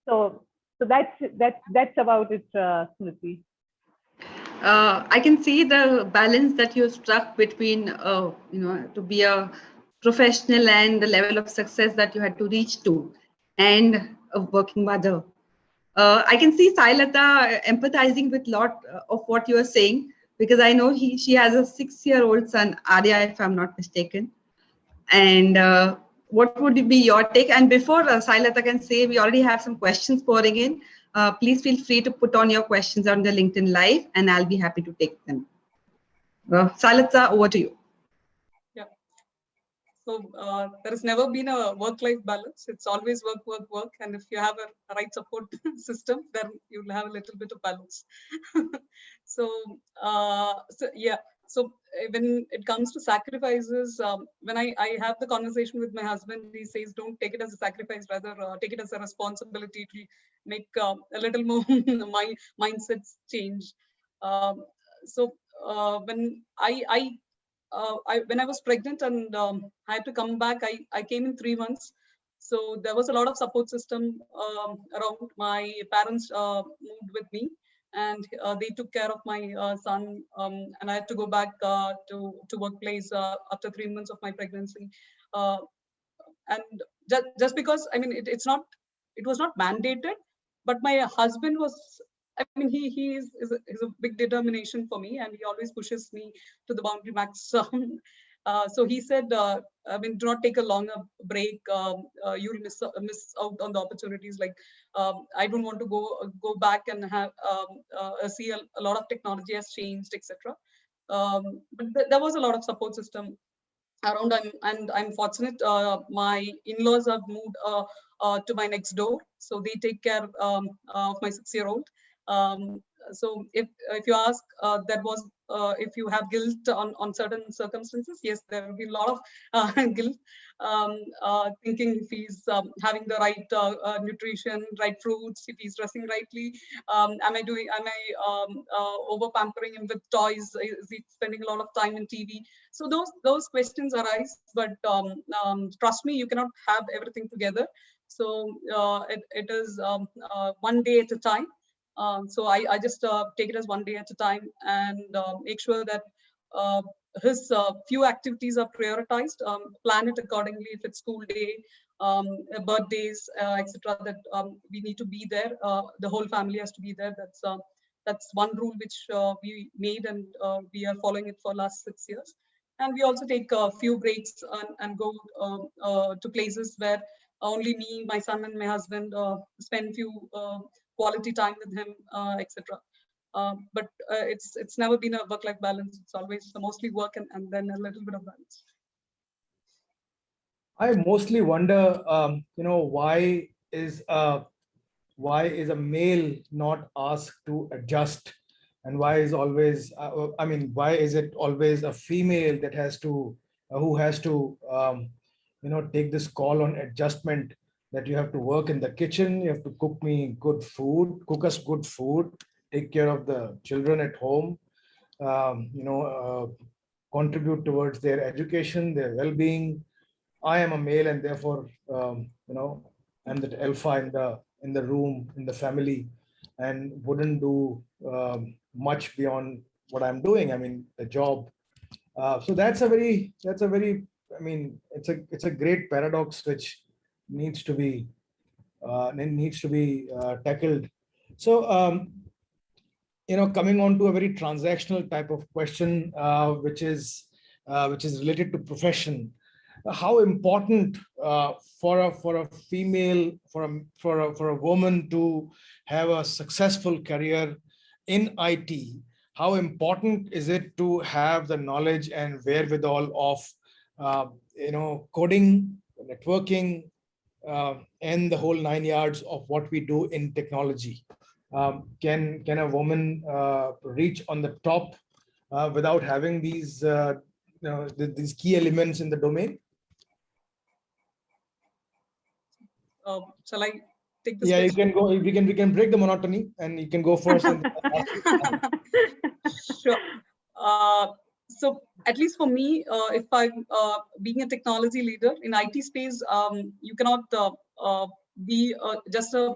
So that's about it, Smriti. I can see the balance that you struck between, to be a professional and the level of success that you had to reach to, and a working mother. I can see Sailata empathizing with a lot of what you are saying, because I know she has a 6-year-old son, Arya, if I'm not mistaken. And what would be your take? And before Sailata can say, we already have some questions pouring in. Please feel free to put on your questions on the LinkedIn Live, and I'll be happy to take them. Sailata, over to you. Yeah. So there has never been a work-life balance. It's always work, work, work. And if you have a right support system, then you'll have a little bit of balance. So yeah. So when it comes to sacrifices, when I have the conversation with my husband, he says, don't take it as a sacrifice, rather take it as a responsibility to make a little more mindsets change. So when when I was pregnant and I had to come back, I came in 3 months. So there was a lot of support system around. My parents moved with me, and they took care of my son, and I had to go back to workplace after 3 months of my pregnancy. And just because, I mean, it was not mandated, but my husband was, I mean, he is a big determination for me, and he always pushes me to the boundary max. So he said, I mean, do not take a longer break. You'll miss out on the opportunities. Like, I don't want to go back and have see a lot of technology has changed, etc. But there was a lot of support system around, and I'm fortunate. My in-laws have moved to my next door, so they take care of my 6-year-old. So if you ask, that was if you have guilt on certain circumstances, yes, there will be a lot of guilt, thinking if he's having the right nutrition, right fruits, if he's dressing rightly, am I over pampering him with toys, is he spending a lot of time in TV? So those questions arise, but trust me, you cannot have everything together. So it is one day at a time. So I just take it as one day at a time, and make sure that his few activities are prioritized, plan it accordingly. If it's school day, birthdays, etc., that we need to be there. The whole family has to be there. That's one rule which we made, and we are following it for last 6 years. And we also take a few breaks and go to places where only me, my son, and my husband spend few quality time with him, etc. But it's never been a work-life balance. It's always mostly work and then a little bit of balance. I mostly wonder, why is a male not asked to adjust, and why is always, why is it always a female that has to who has to, take this call on adjustment that you have to work in the kitchen, you have to cook us good food, take care of the children at home, um, you know, uh, contribute towards their education, their well-being. I am a male, and therefore, I'm the alpha in the room, in the family, and wouldn't do much beyond what I'm doing. I mean, the job. So that's a very. I mean, it's a great paradox which needs to be tackled. So, coming on to a very transactional type of question, which is related to profession. How important for a female, for a woman to have a successful career in IT? How important is it to have the knowledge and wherewithal of coding, networking, and the whole 9 yards of what we do in technology? Can a woman reach on the top without having these key elements in the domain? Shall I take this Yeah, you question? can go. We can break the monotony, and you can go first. And Sure. So at least for me, if I'm being a technology leader in IT space, you cannot be just a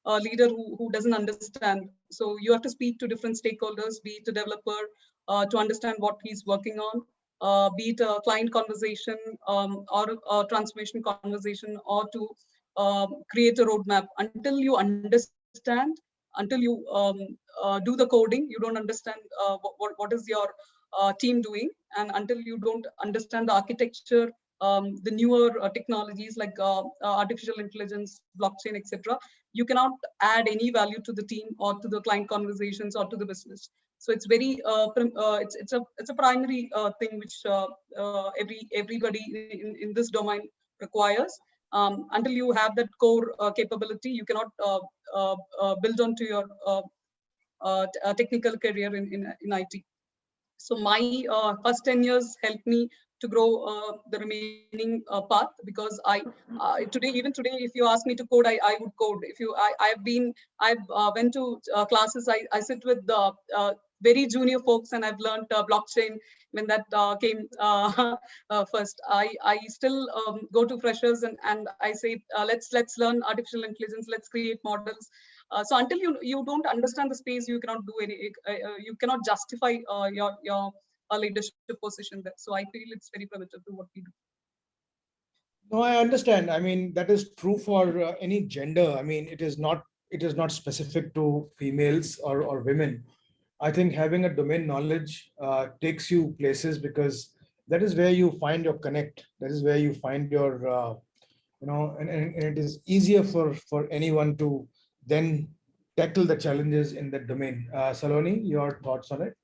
leader who doesn't understand. So you have to speak to different stakeholders, be it a developer, to understand what he's working on, be it a client conversation, or a transformation conversation, or to create a roadmap. Until you understand, until you do the coding, you don't understand what is your team doing, and until you don't understand the architecture, the newer technologies like artificial intelligence, blockchain, etc., you cannot add any value to the team or to the client conversations or to the business. So it's very it's a primary thing which everybody in this domain requires. Until you have that core capability, you cannot build onto your technical career in IT. So my first 10 years helped me to grow the remaining path, because even today, if you ask me to code, I would code. If you, I've went to classes. I sit with the very junior folks, and I've learned blockchain when that came first. I still go to freshers, and I say, let's learn artificial intelligence. Let's create models. So until you don't understand the space, you cannot do any. You cannot justify your leadership position there. So I feel it's very primitive to what we do. No, I understand. I mean, that is true for any gender. I mean, it is not specific to females or women. I think having a domain knowledge takes you places, because that is where you find your connect. That is where you find your, and it is easier for anyone to then tackle the challenges in that domain. Saloni, your thoughts on it?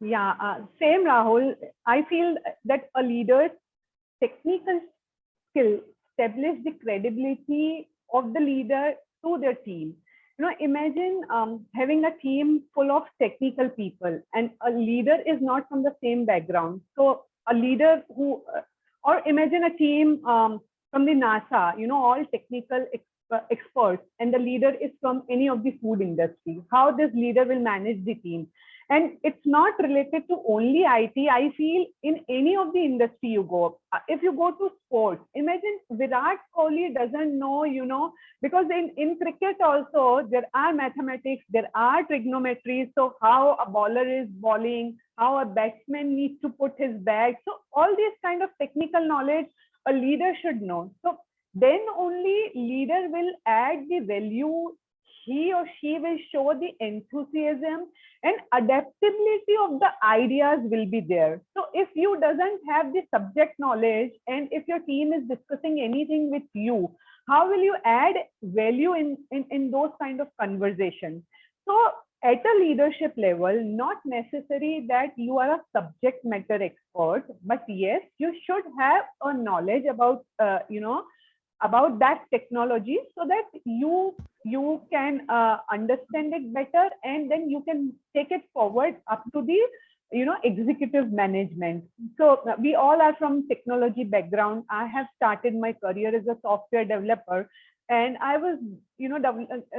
Yeah, same, Rahul. I feel that a leader's technical skill establish the credibility of the leader to their team. Imagine having a team full of technical people, and a leader is not from the same background. So a leader or imagine a team from the NASA, all technical experts, and the leader is from any of the food industry. How this leader will manage the team? And it's not related to only IT. I feel in any of the industry you go, if you go to sports, imagine Virat Kohli doesn't know, because in cricket also there are mathematics, there are trigonometry. So how a bowler is bowling, how a batsman needs to put his bag. So all these kind of technical knowledge a leader should know. So then only leader will add the value. He or she will show the enthusiasm and adaptability of the ideas will be there. So if you doesn't have the subject knowledge, and if your team is discussing anything with you, how will you add value in those kind of conversations? So at a leadership level, not necessary that you are a subject matter expert, but yes, you should have a knowledge about about that technology, so that you can understand it better, and then you can take it forward up to the executive management. So we all are from technology background. I have started my career as a software developer, and I was,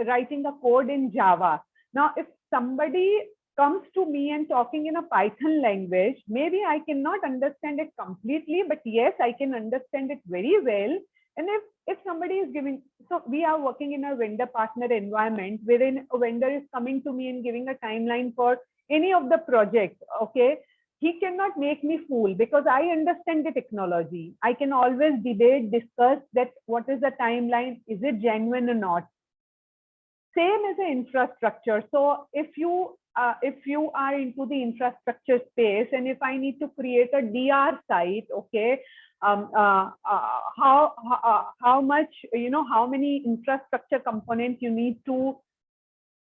writing a code in Java. Now, if somebody comes to me and talking in a Python language, maybe I cannot understand it completely, but yes, I can understand it very well. And if somebody is giving, so we are working in a vendor partner environment wherein a vendor is coming to me and giving a timeline for any of the projects, okay, he cannot make me fool because I understand the technology. I can always debate, discuss that what is the timeline, is it genuine or not. Same as the infrastructure. So if you are into the infrastructure space, and if I need to create a DR site, okay, how much, how many infrastructure components you need to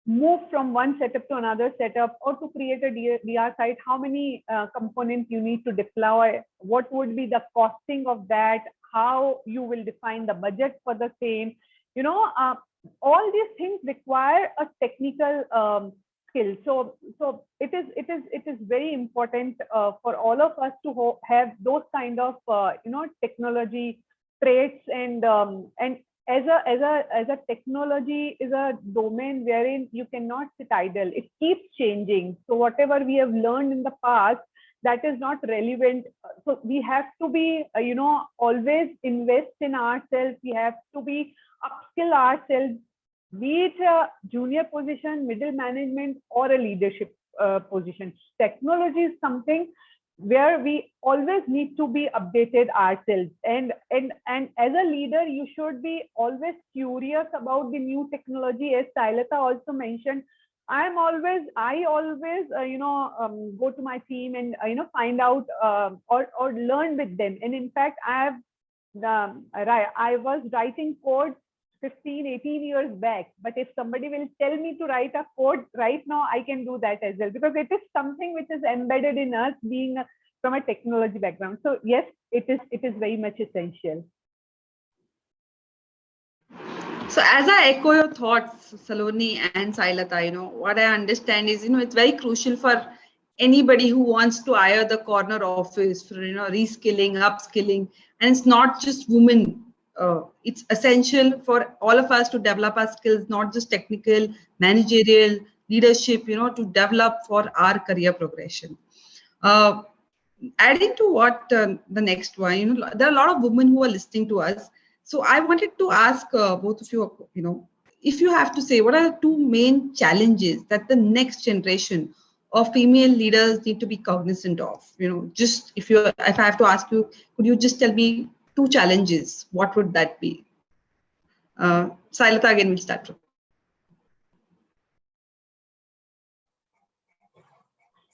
move from one setup to another setup, or to create a DR site, how many components you need to deploy, what would be the costing of that, how you will define the budget for the same, all these things require a technical skill. So it is very important for all of us to have those kind of technology traits, and as a technology is a domain wherein you cannot sit idle. It keeps changing. So whatever we have learned in the past, that is not relevant. So we have to be, always invest in ourselves. We have to be upskill ourselves, be it a junior position, middle management, or a leadership position. Technology is something where we always need to be updated ourselves, and as a leader you should be always curious about the new technology. As Sailata also mentioned, I always go to my team and find out or learn with them. And in fact, I was writing code 15-18 years back, but if somebody will tell me to write a code right now, I can do that as well, because it is something which is embedded in us, being from a technology background. So yes, it is very much essential. So as I echo your thoughts, Saloni and Sailata, what I understand is, it's very crucial for anybody who wants to hire the corner office for, reskilling, upskilling, and it's not just women. It's essential for all of us to develop our skills, not just technical, managerial, leadership, to develop for our career progression. Adding to what the next one, there are a lot of women who are listening to us. So I wanted to ask both of you, if you have to say, what are the two main challenges that the next generation of female leaders need to be cognizant of? Just if I have to ask you, could you just tell me two challenges? What would that be? Sailata, again, we'll start from.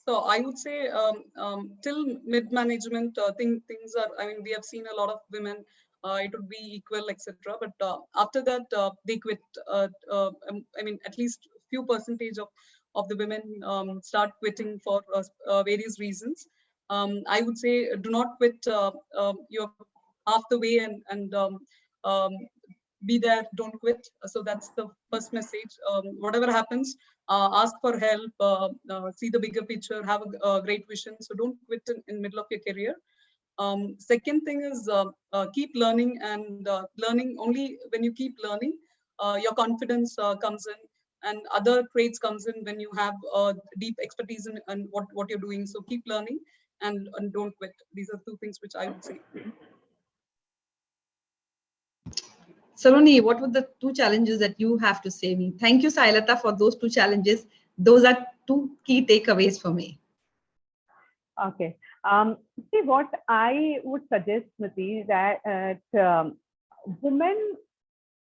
So I would say till mid-management, things are, we have seen a lot of women, it would be equal, etc. But after that, they quit. At least few percentage of the women start quitting for various reasons. I would say do not quit. You're half the way, and be there, don't quit. So that's the first message. Whatever happens, ask for help, see the bigger picture, have a great vision. So don't quit in middle of your career. Second thing is keep learning, and learning only when you keep learning, your confidence comes in, and other traits comes in when you have deep expertise in what you're doing. So keep learning and don't quit. These are two things which I would say. Saloni, what were the two challenges that you have to say me? Thank you, Sailata, for those two challenges. Those are two key takeaways for me. Okay. See, what I would suggest, Smriti, that women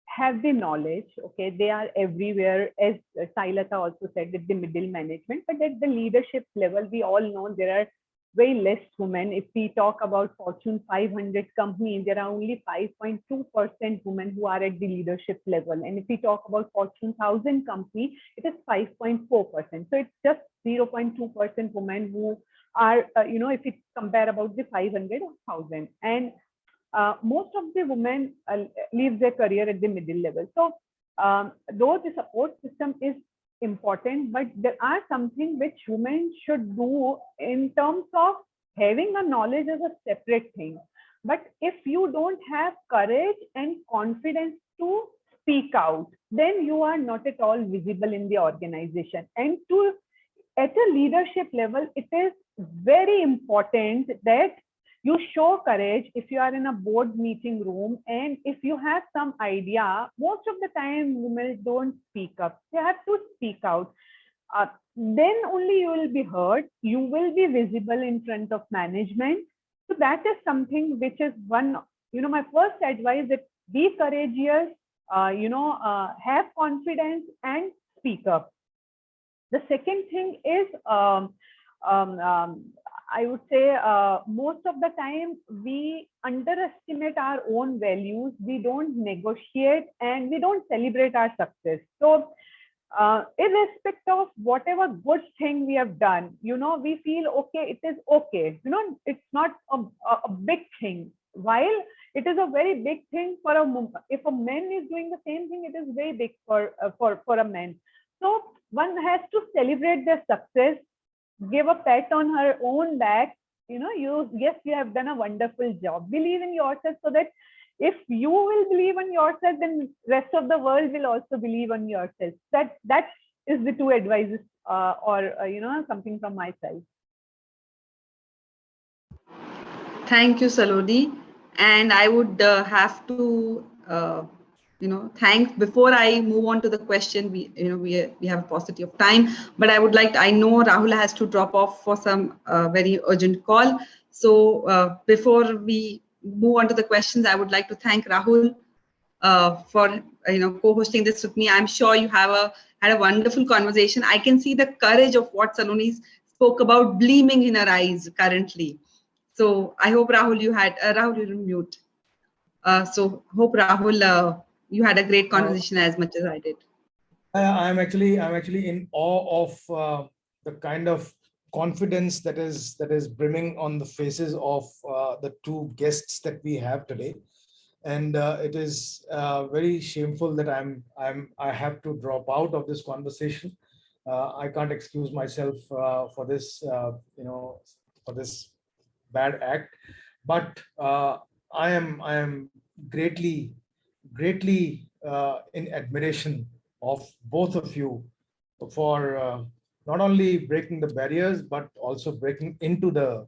have the knowledge. Okay, they are everywhere, as Sailata also said, at the middle management, but at the leadership level, we all know there are very less women. If we talk about Fortune 500 companies, there are only 5.2% women who are at the leadership level. And if we talk about Fortune 1000 company, it is 5.4%. So it's just 0.2% women who are, if we compare about the 500 or 1000. And most of the women leave their career at the middle level. So though the support system is important, but there are something which women should do in terms of having a knowledge as a separate thing. But if you don't have courage and confidence to speak out, then you are not at all visible in the organization. And to at a leadership level, it is very important that you show courage if you are in a board meeting room, and if you have some idea. Most of the time women don't speak up, they have to speak out. Then only you will be heard, you will be visible in front of management. So that is something which is one, my first advice, that be courageous, have confidence and speak up. The second thing is, I would say, most of the time we underestimate our own values. We don't negotiate and we don't celebrate our success. So, irrespective of whatever good thing we have done, we feel okay, it is okay. It's not a big thing. While it is a very big thing for if a man is doing the same thing, it is very big for a man. So one has to celebrate their success, give a pat on her own back. Yes, you have done a wonderful job. Believe in yourself, so that if you will believe in yourself, then rest of the world will also believe in yourself. That is the two advices, or something from my side. Thank you, Saloni. And I would have to, thank, before I move on to the question, we have a paucity of time, but I would like, I know Rahul has to drop off for some very urgent call. So before we move on to the questions, I would like to thank Rahul for co-hosting this with me. I'm sure you have had a wonderful conversation. I can see the courage of what Saloni spoke about gleaming in her eyes currently. So I hope, Rahul, you had Rahul, you're on mute. So hope, Rahul, you had a great conversation as much as I did. I'm actually in awe of the kind of confidence that is brimming on the faces of the two guests that we have today, and it is very shameful that I have to drop out of this conversation. I can't excuse myself for this for this bad act, but I am greatly in admiration of both of you for not only breaking the barriers, but also breaking into the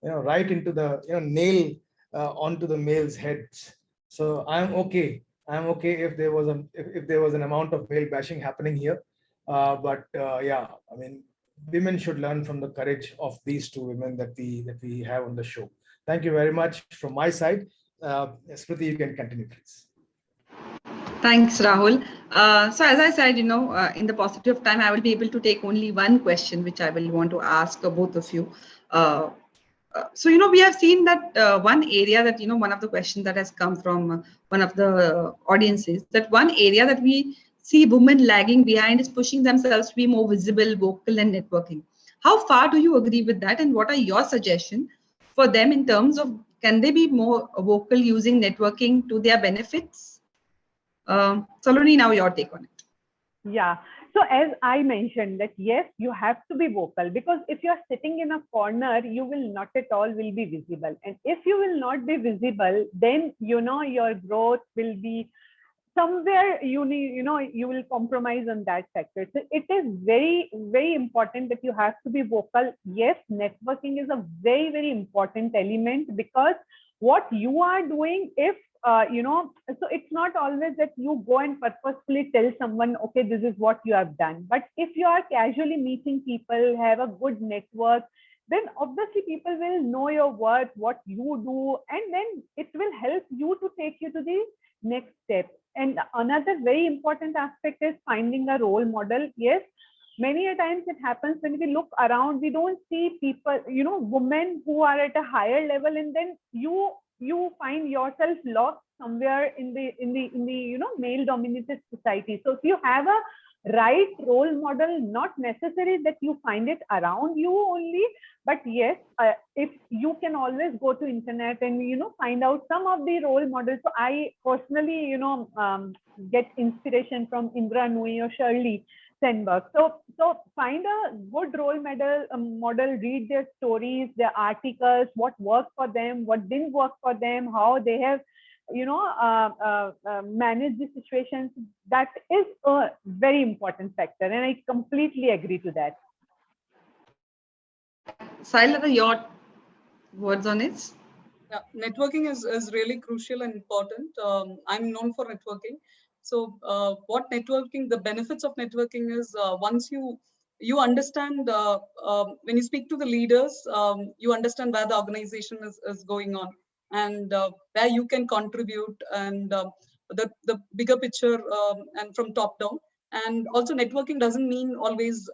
right into the nail onto the male's heads. So I'm okay if there was an amount of male bashing happening here, but yeah, I mean, women should learn from the courage of these two women that we have on the show. Thank you very much from my side. Smriti, you can continue, please. Thanks, Rahul. So as I said, in the paucity of time, I will be able to take only one question, which I will want to ask both of you. So, we have seen that one area that, one of the questions that has come from one of the audiences, that one area that we see women lagging behind is pushing themselves to be more visible, vocal, and networking. How far do you agree with that? And what are your suggestions for them in terms of, can they be more vocal using networking to their benefits? Saloni, now your take on it. Yeah. So as I mentioned that, yes, you have to be vocal, because if you are sitting in a corner, you will not at all will be visible. And if you will not be visible, then, your growth will be somewhere, you will compromise on that factor. So it is very, very important that you have to be vocal. Yes, networking is a very, very important element, because what you are doing, if so it's not always that you go and purposefully tell someone, okay, this is what you have done. But if you are casually meeting people, have a good network, then obviously people will know your worth, what you do, and then it will help you to take you to the next step. And another very important aspect is finding a role model. Yes, many a times it happens when we look around, we don't see people, women who are at a higher level, and then you find yourself lost somewhere in the male dominated society. So if you have a right role model, not necessary that you find it around you only, but yes, if you can always go to internet and find out some of the role models. So I personally get inspiration from Indra Nooyi or Shirley. Stenberg. So find a good role model, read their stories, their articles, what worked for them, what didn't work for them, how they have, managed the situations. That is a very important factor, and I completely agree to that. Sailata, your words on it? Yeah, networking is really crucial and important. I'm known for networking. So what networking, the benefits of networking is once you understand, when you speak to the leaders, you understand where the organization is going on, and where you can contribute, and the bigger picture, and from top down. And also networking doesn't mean always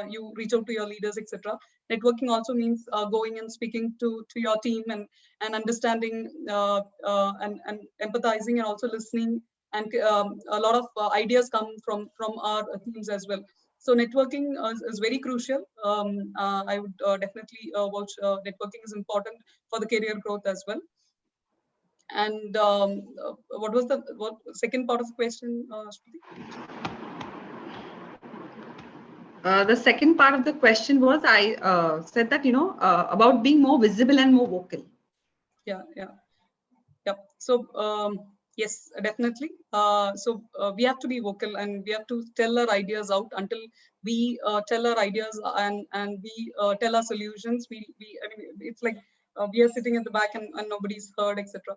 you reach out to your leaders, etc. Networking also means going and speaking to your team, and understanding, and empathizing, and also listening, and a lot of ideas come from our teams as well. So networking is very crucial. I would definitely watch. Networking is important for the career growth as well. And what was the second part of the question, Shruti? The second part of the question was, I said that, about being more visible and more vocal. Yeah. So yes, definitely. So we have to be vocal, and we have to tell our ideas out. Until we tell our ideas, and we tell our solutions, I mean, it's like we are sitting at the back, and nobody's heard, etc.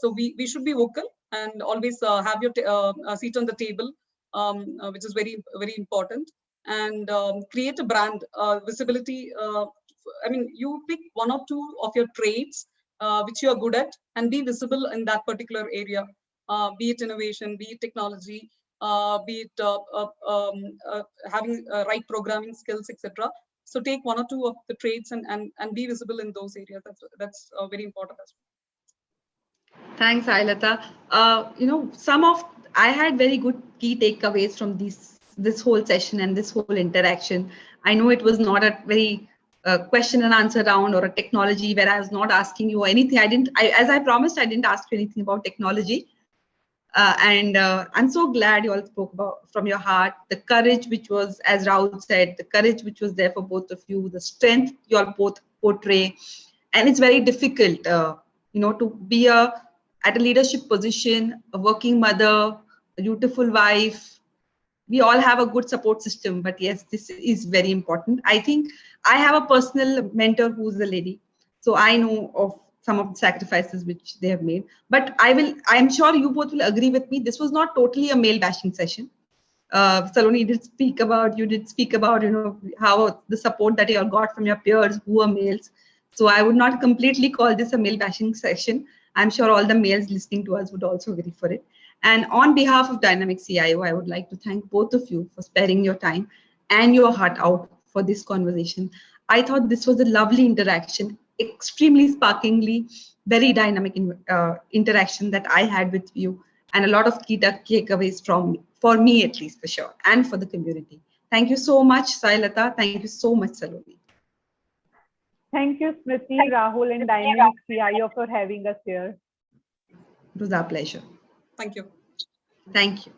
So we should be vocal, and always have your seat on the table, which is very, very important. And create a brand visibility. I mean, you pick one or two of your traits which you are good at, and be visible in that particular area, be it innovation, be it technology, be it having right programming skills, etc. So take one or two of the traits, and be visible in those areas. That's very important as well. Thanks, Ailata. I had very good key takeaways from this whole session and this whole interaction. I know it was not a very question and answer round or a technology where I was not asking you anything. As I promised, I didn't ask you anything about technology. And I'm so glad you all spoke about from your heart, the courage which was, as Rahul said, the courage which was there for both of you, the strength you all both portray. And it's very difficult, to be at a leadership position, a working mother, a dutiful wife. We all have a good support system, but yes, this is very important. I think I have a personal mentor who's a lady, so I know of some of the sacrifices which they have made. But I'm sure you both will agree with me, this was not totally a male bashing session. Saloni did speak about, how the support that you all got from your peers who are males. So I would not completely call this a male bashing session. I'm sure all the males listening to us would also agree for it. And on behalf of Dynamic CIO, I would like to thank both of you for sparing your time and your heart out for this conversation. I thought this was a lovely interaction, extremely sparkingly, very dynamic interaction that I had with you, and a lot of key takeaways for me at least, for sure, and for the community. Thank you so much, Sailata. Thank you so much, Saloni. Thank you, Smriti, Rahul, and Dynamic CIO for having us here. It was our pleasure. Thank you. Thank you.